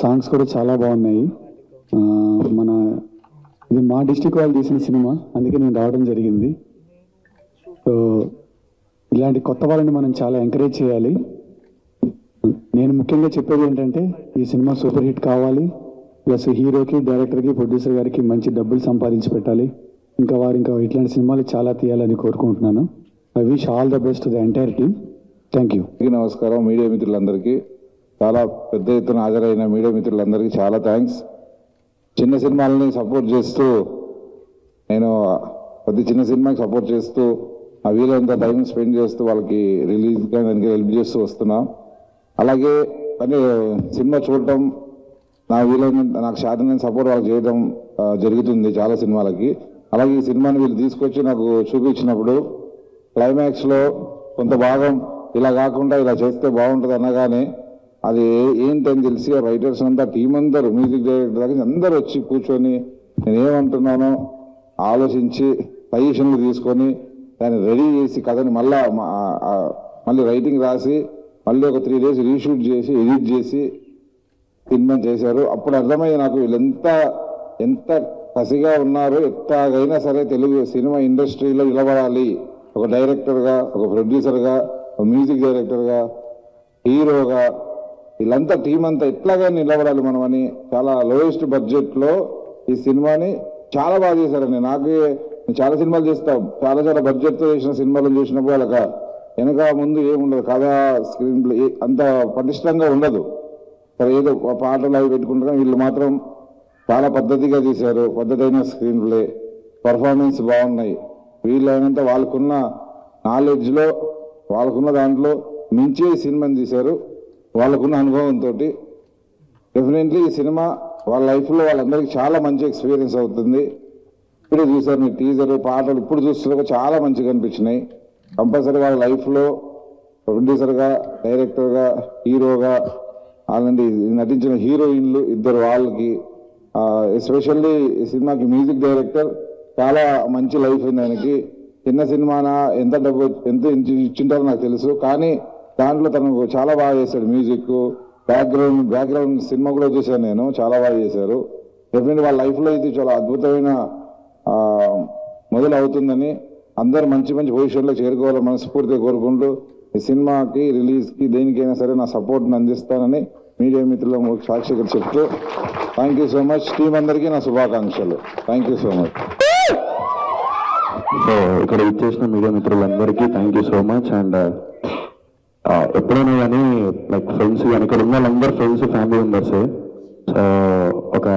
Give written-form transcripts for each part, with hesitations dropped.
Songs కూడా చాలా బాగున్నాయి. మన ఇది మా డిస్ట్రిక్ట్ వాళ్ళు తీసిన సినిమా, అందుకే నేను రావడం జరిగింది. సో ఇలాంటి కొత్త వాళ్ళని మనం చాలా ఎంకరేజ్ చేయాలి. నేను ముఖ్యంగా చెప్పేది ఏంటంటే ఈ సినిమా సూపర్ హిట్ కావాలి, ప్లస్ హీరోకి, డైరెక్టర్కి, ప్రొడ్యూసర్ గారికి మంచి డబ్బులు సంపాదించి పెట్టాలి. ఇంకా ఇట్లాంటి సినిమాలు చాలా తీయాలని కోరుకుంటున్నాను. I wish all the best to the entire team. Thank you. నమస్కారం మీడియా మిత్రులందరికీ, చాలా పెద్ద ఎత్తున హాజరైన మీడియా మిత్రులందరికీ చాలా థ్యాంక్స్. చిన్న సినిమాలని సపోర్ట్ చేస్తూ, నేను ప్రతి చిన్న సినిమాకి సపోర్ట్ చేస్తూ ఆ వీలైనంత టైం స్పెండ్ చేస్తూ వాళ్ళకి రిలీజ్ దానికి హెల్ప్ చేస్తూ వస్తున్నాం. అలాగే కానీ సినిమా చూడటం నాకు శాతం సపోర్ట్ వాళ్ళకి చేయడం జరుగుతుంది చాలా సినిమాలకి. అలాగే ఈ సినిమాని వీళ్ళు తీసుకొచ్చి నాకు చూపించినప్పుడు క్లైమాక్స్లో కొంత భాగం ఇలా కాకుండా ఇలా చేస్తే బాగుంటుంది అనగానే అది ఏంటని తెలిసి రైటర్స్ అంతా టీం అందరూ, మ్యూజిక్ డైరెక్టర్ దగ్గర అందరూ వచ్చి కూర్చొని నేనేమంటున్నానో ఆలోచించి సజెషన్లు తీసుకొని దాన్ని రెడీ చేసి కథని మళ్ళీ రైటింగ్ రాసి మళ్ళీ ఒక 3 days రీషూట్ చేసి ఎడిట్ చేసి సినిమా చేశారు. అప్పుడు అర్థమయ్యి నాకు వీళ్ళు ఎంత కసిగా ఉన్నారు. ఎట్లాగైనా సరే తెలుగు సినిమా ఇండస్ట్రీలో నిలబడాలి, ఒక డైరెక్టర్గా, ఒక ప్రొడ్యూసర్గా, ఒక మ్యూజిక్ డైరెక్టర్గా, హీరోగా వీళ్ళంతా టీం అంతా ఎట్లాగా నిలబడాలి మనం అని చాలా లోయెస్ట్ బడ్జెట్లో ఈ సినిమాని చాలా బాగా చేశారండి. నేను చాలా సినిమాలు చేస్తా, చాలా బడ్జెట్తో చేసిన సినిమాలు చూసినప్పుడు వాళ్ళక వెనక ముందు ఏముండదు, కథ స్క్రీన్ ప్లే అంత పటిష్టంగా ఉండదు. సరే ఏదో పాటలు అవి పెట్టుకుంటారు, వీళ్ళు మాత్రం చాలా పద్ధతిగా తీశారు. పద్ధతైన స్క్రీన్ ప్లే, పర్ఫార్మెన్స్ బాగున్నాయి. వీళ్ళైనంత వాళ్ళకున్న నాలెడ్జ్లో, వాళ్ళకున్న దాంట్లో మించి ఈ సినిమాని తీశారు. వాళ్ళకున్న అనుభవంతో డెఫినెట్లీ ఈ సినిమా వాళ్ళ లైఫ్లో వాళ్ళందరికీ చాలా మంచి ఎక్స్పీరియన్స్ అవుతుంది. ఇప్పుడే చూసారు మీ టీజర్, పాటలు ఇప్పుడు చూస్తున్నా చాలా మంచిగా అనిపించినాయి. కంపల్సరీ వాళ్ళ లైఫ్లో ప్రొడ్యూసర్గా, డైరెక్టర్గా, హీరోగా, అలాంటి నటించిన హీరోయిన్లు ఇద్దరు వాళ్ళకి, ఎస్పెషల్లీ ఈ సినిమాకి మ్యూజిక్ డైరెక్టర్ చాలా మంచి లైఫ్ ఉంది ఆయనకి. చిన్న సినిమానా ఎంత డబ్బు ఎంత ఇచ్చింటారో నాకు తెలుసు, కానీ దాంట్లో తను చాలా బాగా చేశాడు. మ్యూజిక్, బ్యాక్గ్రౌండ్ సినిమా కూడా చూశాను నేను, చాలా బాగా చేశారు. డెఫినెట్లీ వాళ్ళ లైఫ్లో ఇది చాలా అద్భుతమైన మొదలు అవుతుందని, అందరు మంచి పొజిషన్లో చేరుకోవాలని మనస్ఫూర్తిగా కోరుకుంటూ ఈ సినిమాకి రిలీజ్కి దేనికైనా సరే నా సపోర్ట్ని అందిస్తానని మీడియా మిత్రుల సాక్షిగా చెప్తూ thank you so much. Team అందరికీ నా శుభాకాంక్షలు. Thank you so much. So ఇక్కడ ఇచ్చేసిన మీడియా మిత్రులందరికీ thank you so much. And ఎప్పుడైనా కానీ లైక్ ఫ్రెండ్స్ కానీ ఇక్కడ ఉన్న వాళ్ళందరూ ఫ్రెండ్స్, ఫ్యామిలీ మెంబర్స్. సో ఒక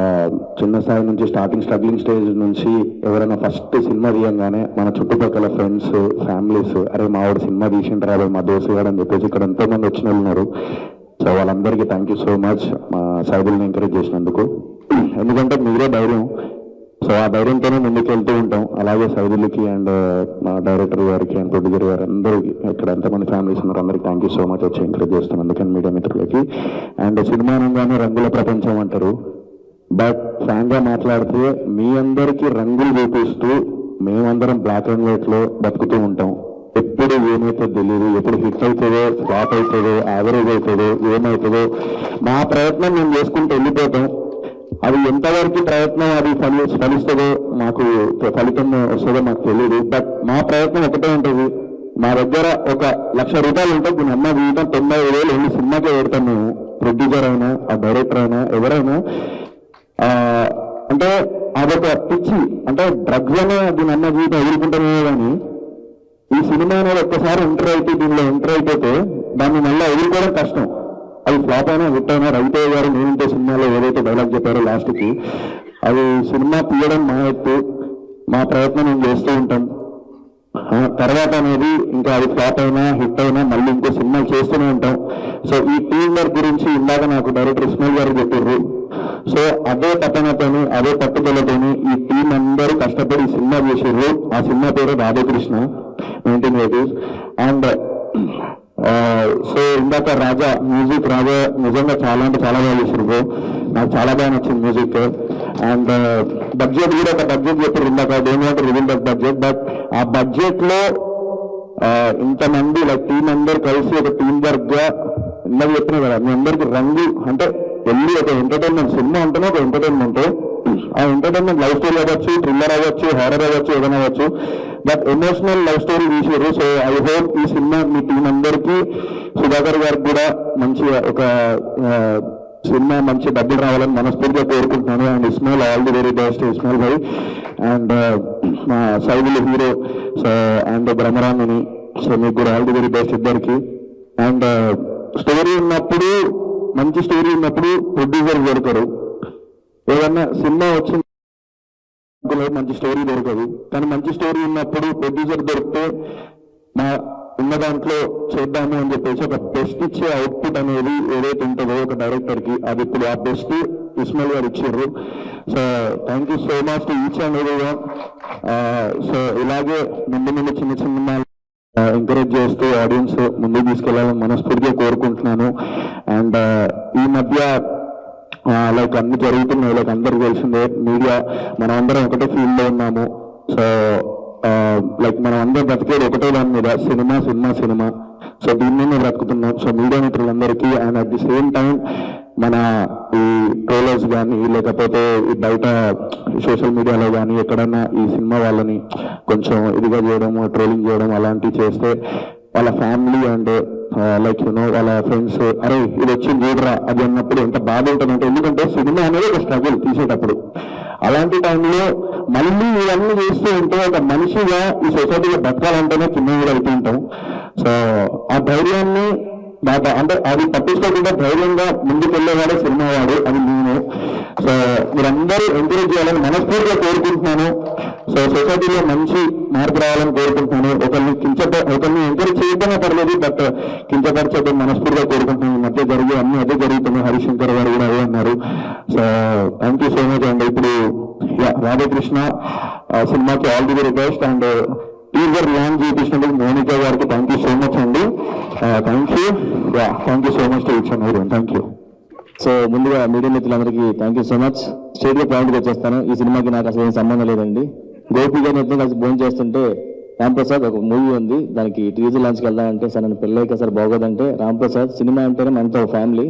చిన్న స్థాయి నుంచి స్ట్రగ్లింగ్ స్టేజ్ నుంచి ఎవరైనా ఫస్ట్ సినిమా తీయంగానే మన చుట్టుపక్కల ఫ్రెండ్స్, ఫ్యామిలీస్, అరే మా వాడు సినిమా తీసింటారా, మా దోస్తు గారు అని చెప్పేసి ఇక్కడ ఎంతోమంది వచ్చిన వాళ్ళు ఉన్నారు. సో వాళ్ళందరికీ థ్యాంక్ యూ సో మచ్ మా సైబుల్ని ఎంకరేజ్ చేసినందుకు. ఎందుకంటే మీరే ధైర్యం, సో ఆ ధైర్యంతోనే ముందుకు వెళ్తూ ఉంటాం. అలాగే సైదులకి అండ్ మా డైరెక్టర్ గారికి అండ్ ప్రొడ్యూసర్ గారు అందరికీ, ఇక్కడ ఎంతమంది ఫ్యామిలీస్ ఉన్నారు అందరికీ థ్యాంక్ యూ సో మచ్ వచ్చి ఎంకరేజ్ చేస్తాం. అందుకని మీడియా మిత్రులకి. అండ్ సినిమా అనగానే రంగుల ప్రపంచం అంటారు, బట్ ఫ్రాంక్గా మాట్లాడితే మీ అందరికీ రంగులు చూపిస్తూ మేమందరం బ్లాక్ అండ్ వైట్లో బతుకుతూ ఉంటాం. ఎప్పుడు ఏమైతే తెలియదు, ఎప్పుడు హిట్ అవుతుందో, ఫ్లాప్ అవుతుందో, యావరేజ్ అవుతుందో, ఏమవుతుందో మా ప్రయత్నం మేము చేసుకుంటూ వెళ్ళిపోతాం. అది ఎంతవరకు ప్రయత్నం అది ఫలిస్తుందో, మాకు ఫలితం వస్తుందో మాకు తెలియదు. బట్ మా ప్రయత్నం ఒకటే ఉంటుంది. మా దగ్గర 1,00,000 రూపాయలు ఉంటే దీని అమ్మ జీవితం 90,000 ఎన్ని సినిమాకే పెడతాం మేము. ప్రొడ్యూసర్ అయినా, ఆ డైరెక్టర్ అయినా, ఎవరైనా. అంటే అదొక పిచ్చి, అంటే డ్రగ్స్ అనే దీని అమ్మ జీవితం ఎదుర్కొంటామే. కానీ ఈ సినిమా అనేది ఒక్కసారి దీనిలో ఎంటర్ అయిపోతే దాన్ని మళ్ళీ ఎదుర్కోవడం కష్టం. అది ఫ్లాప్ అయినా, హిట్ అయినా, రవితేజ గారు నేనంటే సినిమాలో ఏదైతే డైలాగ్ చెప్పారో లాస్ట్కి, అది సినిమా తీయడం మా ఎత్తు, మా ప్రయత్నం మేము చేస్తూ ఉంటాం. తర్వాత అనేది ఇంకా అది ఫ్లాప్ అయినా, హిట్ అయినా మళ్ళీ ఇంకో సినిమా చేస్తూనే ఉంటాం. సో ఈ టీం వర్క్ గురించి ఇందాక నాకు డైరెక్టర్ ఇస్మాయిల్ గారు చెప్పారు. సో అదే తపనతోని, అదే పట్టుదలతోని ఈ టీం అందరూ కష్టపడి సినిమా చేసారు. ఆ సినిమా పేరు రాధాకృష్ణ 1980s. అండ్ సో ఇందాక మ్యూజిక్ రాజా నిజంగా చాలా అంటే చాలా బాగా చేశారు. నాకు చాలా బాగా నచ్చింది మ్యూజిక్. అండ్ బడ్జెట్ కూడా ఒక బడ్జెట్ చెప్పారు ఇందాక, don't want to reveal that budget. But ఆ బడ్జెట్ లో ఇంతమంది లైక్ టీం అందరూ కలిసి ఒక టీం వర్క్ గా ఇందాక చెప్పినా కదా, మీ అందరికి రంగు అంటే వెళ్ళి ఒక ఎంటర్టైన్మెంట్ సినిమా ఉంటేనే ఒక ఎంటర్టైన్మెంట్. ఆ ఎంటర్టైన్మెంట్ లవ్ స్టోరీ అవ్వచ్చు, థ్రిల్లర్ అవ్వచ్చు, హారర్ అవ్వచ్చు, ఏదైనా అవ్వచ్చు, బట్ ఎమోషనల్ లవ్ స్టోరీ తీసారు. సో ఐ హోప్ ఈ సినిమా మీ టీం అందరికీ, సుధాకర్ గారికి కూడా మంచి ఒక సినిమా మంచి డబ్బులు రావాలని మనస్ఫూర్తిగా కోరుకుంటున్నాను. And Ismail all the very best Ismail Bhai. And మా సైదులు హీరో అండ్ బ్రహ్మరామిని, సో మీకు కూడా ఆల్ ది వెరీ బెస్ట్ ఇద్దరికి. అండ్ స్టోరీ ఉన్నప్పుడు, మంచి స్టోరీ ఉన్నప్పుడు ప్రొడ్యూసర్ దొరకరు. ఏదన్నా సినిమా వచ్చింది మంచి స్టోరీ దొరకదు, కానీ మంచి స్టోరీ ఉన్నప్పుడు ప్రొడ్యూసర్ దొరికితే మా ఉన్న దాంట్లో చేద్దాము అని చెప్పేసి ఒక బెస్ట్ ఇచ్చే అవుట్పుట్ అనేది ఏదైతే ఉంటుందో ఒక డైరెక్టర్కి, అది ఇప్పుడు ఆ బెస్ట్ ఇస్మాయిల్ గారు ఇచ్చారు. So thank you so much to each and every one. So ఇలాగే ముందు చిన్న చిన్న ఎంకరేజ్ చేస్తూ ఆడియన్స్ ముందుకు తీసుకెళ్లాలని మనస్ఫూర్తిగా కోరుకుంటున్నాను. అండ్ ఈ మధ్య లైక్ అన్ని జరుగుతున్నాయి, లైక్ అందరికి తెలిసిందే, మీడియా మనం అందరం ఒకటే ఫీల్డ్ లో ఉన్నాము. సో లైక్ మనం అందరం బ్రతికేది ఒకటే దాని మీద, సినిమా సినిమా సినిమా. సో దీన్ని మేము బ్రతుకుతున్నాం. సో మీడియా మిత్రులందరికీ and at the same time మన ఈ ట్రోలర్స్ కానీ, లేకపోతే ఈ బయట సోషల్ మీడియాలో కానీ ఎక్కడన్నా ఈ సినిమా వాళ్ళని కొంచెం ఇదిగా చేయడం, ట్రోలింగ్ చేయడం అలాంటివి చేస్తే వాళ్ళ ఫ్యామిలీ అండ్ లైక్ యూనో వాళ్ళ ఫ్రెండ్స్ అరే ఇది వచ్చింది చూడరా అది అన్నప్పుడు ఎంత బాధ ఉంటుందంటే, ఎందుకంటే సినిమా అనేది ఒక స్ట్రగుల్ తీసేటప్పుడు. అలాంటి టైంలో మళ్ళీ ఇవన్నీ చేస్తూ ఉంటే ఒక మనిషిగా ఈ సొసైటీలో బతకాలంటేనే కింద కూడా వెళ్తుంటాం. సో ఆ ధైర్యాన్ని అంటే అది పట్టించుకోకుండా ధైర్యంగా ముందుకు వెళ్ళేవాడే సినిమా వాడు, అది నేను. సో మీరందరూ ఎంకరేజ్ చేయాలని మనస్ఫూర్తిగా కోరుకుంటున్నాను. సో సొసైటీలో మంచి మార్పు రావాలని కోరుకుంటున్నాను. ఒకరిని ఎంకరేజ్ చేయకపోయినా పర్లేదు, బట్ కించపరిచేద్దాం మనస్ఫూర్తిగా కోరుకుంటున్నాను. ఈ మధ్య జరిగే అన్ని అదే జరుగుతున్నాయి. హరిశంకర్ గారు కూడా అదే అన్నారు. So thank you so much. And ఇప్పుడు రాధాకృష్ణ సినిమాకి all the very best. And teaser launch చేయించినందుకు మోనికా గారికి థ్యాంక్ యూ సో మచ్ అండి. Thank you so much to each and everyone. Thank you. So ముందుగా మీడియా మిత్రులందరికీ thank you so much. State లో పాయింట్కి వచ్చేస్తాను. ఈ సినిమాకి నాకు అసలు ఏం సంబంధం లేదండి. గోపి గారిని ఎప్పుడు కలిసి భోజనం చేస్తుంటే, రాంప్రసాద్ ఒక మూవీ ఉంది దానికి టీజర్ లాంచ్కి వెళ్దామంటే, సార్ నన్ను పెళ్ళైక సార్ బాగోదంటే, రాంప్రసాద్ సినిమా అంటేనే మనతో ఫ్యామిలీ,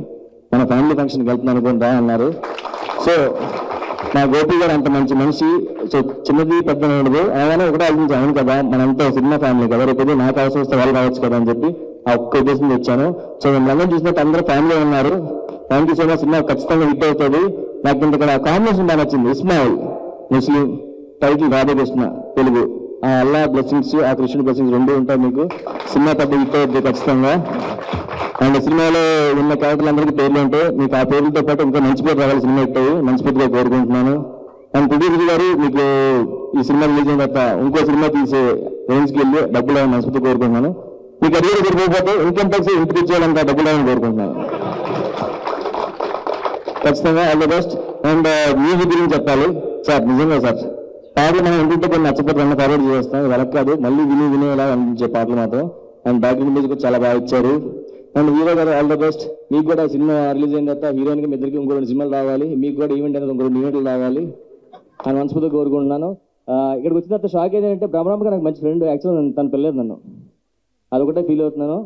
మన ఫ్యామిలీ ఫంక్షన్కి వెళ్తున్నాను అనుకుంటా అన్నారు. సో నా గోపి గారు అంత మంచి మనిషి. సో చిన్నది పెద్ద ఉండదు, అలానే ఒకటే ఆలోచించి అవును కదా మనంతా సినిమా ఫ్యామిలీ కదా, రేపు నాకు అవసరం వస్తే వాళ్ళు రావచ్చు కదా అని చెప్పి ఆ ఒక్క ఉద్దేశం తెచ్చాను. సో మేము అందరం చూసినట్టు అందరూ ఫ్యామిలీ ఉన్నారు. Thank you so much. Cinema ఖచ్చితంగా హిట్ అవుతుంది. నాకు ఇంత ఇక్కడ కాంబినేషన్ బాగా నచ్చింది. ఇస్మాయిల్ ముస్లిం, టైటిల్ రాధాకృష్ణ తెలుగు. ఆ అల్లా బ్లెస్సింగ్స్, ఆ కృష్ణుడి బ్లెస్సింగ్స్ రెండు ఉంటాయి మీకు. సినిమా పెద్ద హిట్ అవుతుంది ఖచ్చితంగా. అండ్ సినిమాలో ఉన్న క్యారెక్టర్లందరికీ పేర్లు ఉంటాయి. మీకు ఆ పేర్లతో పాటు ఇంకా మంచి పేరు రావాలి సినిమా హిట్ అయ్యి, మనస్ఫూర్తిగా కోరుకుంటున్నాను. అండ్ ప్రొడ్యూసర్ గారు మీకు ఈ సినిమా రిలీజ్ అయిన తర్వాత ఇంకో సినిమా తీసే రేంజ్కి వెళ్ళి డబ్బులు అవ్వాలని మనస్ఫూర్తిగా కోరుకుంటున్నాను. మీకు అడిగే సరిపోతే ఇన్కమ్ ట్యాక్స్ ఇంటికి ఇచ్చేయాలంటే డబ్బులు అవ్వాలని కోరుకుంటున్నాను. ఖచ్చితంగా all the best. And music గురించి చెప్పాలి సార్. నిజంగా సార్ పాటలు మనం ఇంటింటే కొన్ని నచ్చకపోతే అన్న ఫార్వర్డ్ చేస్తాం, వెనక కాదు మళ్ళీ వినేలా అనిపించే పాటలు మాత్రం. అండ్ బ్యాక్గ్రౌండ్ మ్యూజిక్ చాలా బాగా ఇచ్చారు. అండ్ హీరో గారు ఆల్ ద బెస్ట్. మీకు కూడా సినిమా రిలీజ్ అయిన తర్వాత హీరోయిన్కి మీ ఇద్దరికి ఇంకో 2 సినిమాలు రావాలి, మీకు కూడా ఈవెంట్ అనేది ఇంకో 2 ఈవెంట్లు రావాలి అని మనస్ఫూర్తిగా కోరుకుంటున్నాను. ఇక్కడికి వచ్చిన తర్వాత షాక్ ఏంటంటే బ్రహ్మరాంబ నాకు మంచి ఫ్రెండ్, యాక్చువల్ తను పెళ్ళలేదు నన్ను, అదొకటే ఫీల్ అవుతున్నాను.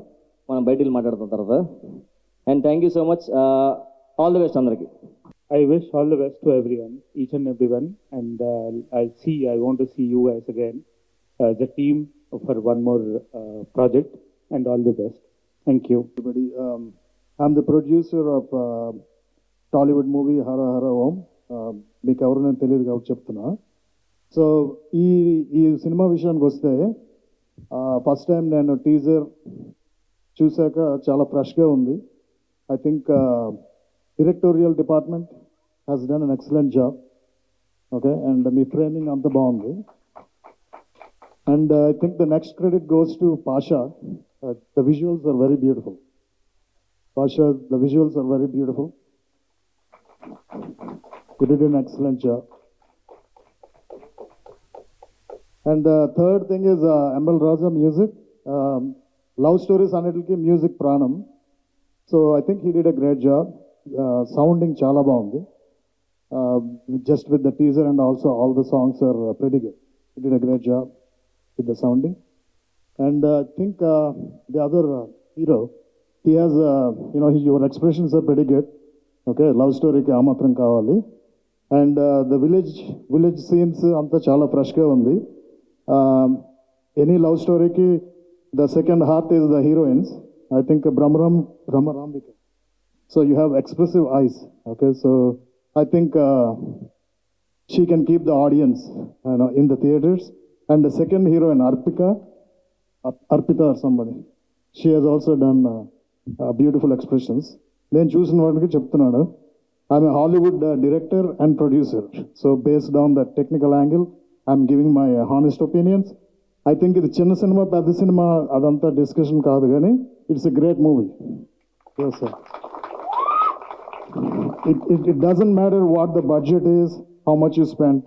మనం బయటికి మాట్లాడుతున్న తర్వాత. And thank you so much. All the best అందరికి. I wish all the best to everyone, each and everyone, and I want to see you guys again as a team for one more project, and all the best. Thank you. Everybody, I'm the producer of Tollywood movie Hara Hara Om. మీకు ఎవరు నేను తెలియదు కాబట్టి చెప్తున్నా. So ఈ cinema విషయానికి వస్తే first time నేను టీజర్ చూశాక చాలా ఫ్రెష్గా ఉంది. I think directorial department has done an excellent job. Okay, and me framing అంత బాగుంది. And I think the next credit goes to Pasha. The visuals are very beautiful. Pasha, the visuals are very beautiful. You did an excellent job. And the third thing is ML Raza music. Love stories అన్నిటికీ music ప్రాణం. So I think he did a great job. Sounding చాలా బాగుంది. Just with the teaser and also all the songs are pretty good. He did a great job with the sounding. And I think the other hero, he has, your expressions are pretty good. Okay love స్టోరీకి ఆ మాత్రం కావాలి. And the village scenes అంతా చాలా ఫ్రెష్గా ఉంది. Any love స్టోరీకి the second heart is the heroines. I think Brahmaramika. So you have expressive eyes. Okay, so I think she can keep the audience in the theaters. And the second heroine, Arpita or somebody, she has also done beautiful expressions. నేను చూసిన వాడికి చెప్తున్నాను, I'm a Hollywood director and producer. So based on the technical angle I'm giving my honest opinions. I think ఇది చిన్న సినిమా పెద్ద సినిమా అదంతా డిస్కషన్ కాదు, కానీ it's a great movie. Sir it doesn't matter what the budget is, how much you spend,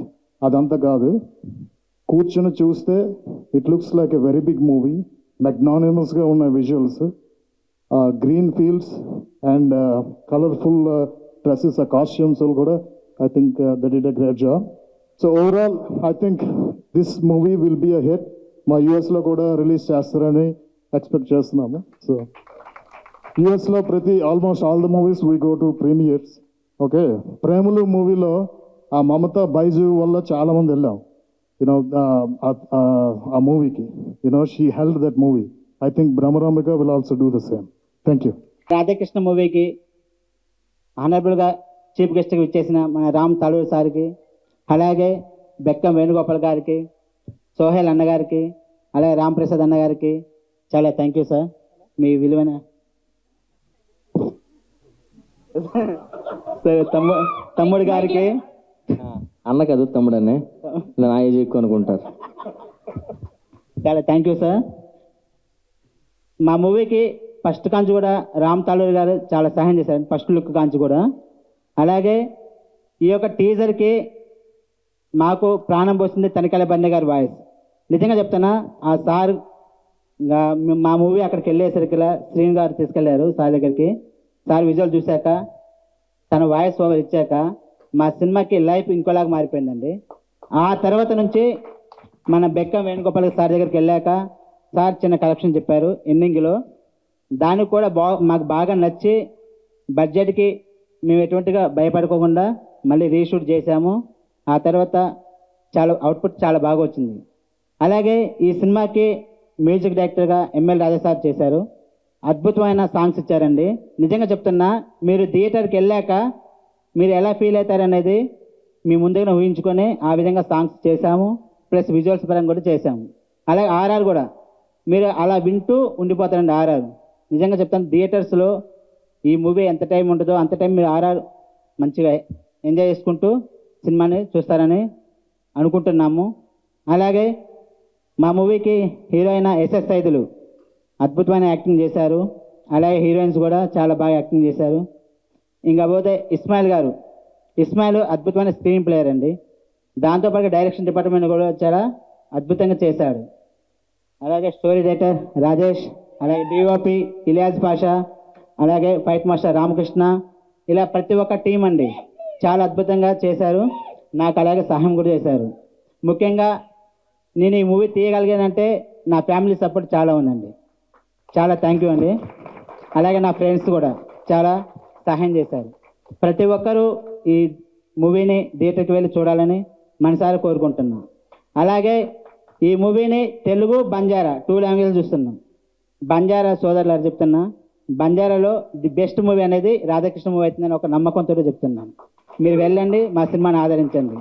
అదంతా కాదు. కూర్చొని చూస్తే it looks like a very big movie. మెగ్నానిమస్గా ఉన్న visuals, green fields and colourful dresses, ఆ కాస్ట్యూమ్స్ కూడా I think that did a great job. So overall I think this movie will be a hit. మా యూఎస్లో కూడా release చేస్తారని expect చేస్తున్నాము. So యూఎస్లో almost all the movies we go to premieres. Okay, Premalu మూవీలో ఆ మమతా బైజు వల్ల చాలామంది వెళ్ళాం ఆ మూవీకి. She held that movie. I think Brahmaramika will also do the same. Thank you. Radhakrishna మూవీకి ఆనరబుల్గా చీఫ్ గెస్ట్గా ఇచ్చేసిన మన రామ్ తాలూరు సార్కి, అలాగే బెక్కం వేణుగోపాల్ గారికి, సోహెల్ అన్నగారికి, అలాగే రామ్ ప్రసాద్ అన్నగారికి చాలా థ్యాంక్ యూ సార్. మీ విలువైన సరే తమ్ముడు గారికి, అన్న కాదు తమ్ముడు అన్నే, నా ఏజ్ ఎక్కువ అనుకుంటారు. చాలా థ్యాంక్ యూ సార్. మా మూవీకి ఫస్ట్ కాంచి కూడా రామ్ తాలూరు గారు చాలా సహాయం చేశారు, ఫస్ట్ లుక్ కాంచి కూడా. అలాగే ఈ యొక్క టీజర్కి మాకు ప్రాణం పోసింది తనికెళ్ళ బండి గారి వాయిస్. నిజంగా చెప్తానా, ఆ సార్ మా మూవీ అక్కడికి వెళ్ళేసరికి శ్రీను గారు తీసుకెళ్లారు సార్ దగ్గరికి. సార్ విజువల్ చూశాక, తన వాయిస్ ఓవర్ ఇచ్చాక మా సినిమాకి లైఫ్ ఇంకోలాగా మారిపోయిందండి. ఆ తర్వాత నుంచి మన బెక్కం వేణుగోపాల్ సార్ దగ్గరికి వెళ్ళాక సార్ చిన్న కలెక్షన్ చెప్పారు ఎండింగ్లో. దానికి కూడా మాకు బాగా నచ్చి బడ్జెట్కి మేము ఎటువంటిగా భయపడుకోకుండా మళ్ళీ రీషూట్ చేశాము. ఆ తర్వాత అవుట్పుట్ చాలా బాగా వచ్చింది. అలాగే ఈ సినిమాకి మ్యూజిక్ డైరెక్టర్గా ఎంఎల్ రాజా సార్ చేశారు. అద్భుతమైన సాంగ్స్ ఇచ్చారండి. నిజంగా చెప్తున్నా, మీరు థియేటర్కి వెళ్ళాక మీరు ఎలా ఫీల్ అవుతారనేది మీ ముందుగా ఊహించుకొని ఆ విధంగా సాంగ్స్ చేశాము. ప్లస్ విజువల్స్ పరంగా కూడా చేశాము. అలాగే ఆర్ఆర్ కూడా మీరు అలా వింటూ ఉండిపోతారండి. ఆర్ఆర్ నిజంగా చెప్తాను, థియేటర్స్లో ఈ మూవీ ఎంత టైం ఉంటుందో అంత టైం మీరు ఆర్ఆర్ మంచిగా ఎంజాయ్ చేసుకుంటూ సినిమాని చూస్తారని అనుకుంటున్నాము. అలాగే మా మూవీకి హీరోయిన్ ఎస్ఎస్ సైదులు అద్భుతమైన యాక్టింగ్ చేశారు. అలాగే హీరోయిన్స్ కూడా చాలా బాగా యాక్టింగ్ చేశారు. ఇంకా పోతే ఇస్మాయిల్ అద్భుతమైన స్క్రీన్ ప్లేయర్ అండి. దాంతోపాటు డైరెక్షన్ డిపార్ట్మెంట్ కూడా చాలా అద్భుతంగా చేశాడు. అలాగే స్టోరీ రైటర్ రాజేష్, అలాగే డిఓపి ఇలియాజ్ పాషా, అలాగే ఫైట్ మాస్టర్ రామకృష్ణ, ఇలా ప్రతి ఒక్క టీం అండి చాలా అద్భుతంగా చేశారు. నాకు అలాగే సహాయం కూడా చేశారు. ముఖ్యంగా నేను ఈ మూవీ తీయగలిగానంటే నా ఫ్యామిలీ సపోర్ట్ చాలా ఉందండి. చాలా థ్యాంక్ యూ అండి. అలాగే నా ఫ్రెండ్స్ కూడా చాలా సహాయం చేశారు. ప్రతి ఒక్కరూ ఈ మూవీని థియేటర్కి వెళ్ళి చూడాలని మనసారా కోరుకుంటున్నాం. అలాగే ఈ మూవీని తెలుగు బంజారా 2 లాంగ్వేజ్ చూస్తున్నాం. బంజారా సోదరులు చెప్తున్నా, బంజారాలో ది బెస్ట్ మూవీ అనేది రాధాకృష్ణ మూవీ అవుతుందని ఒక నమ్మకంతో చెప్తున్నాను. మీరు వెళ్ళండి, మా సినిమాని ఆదరించండి.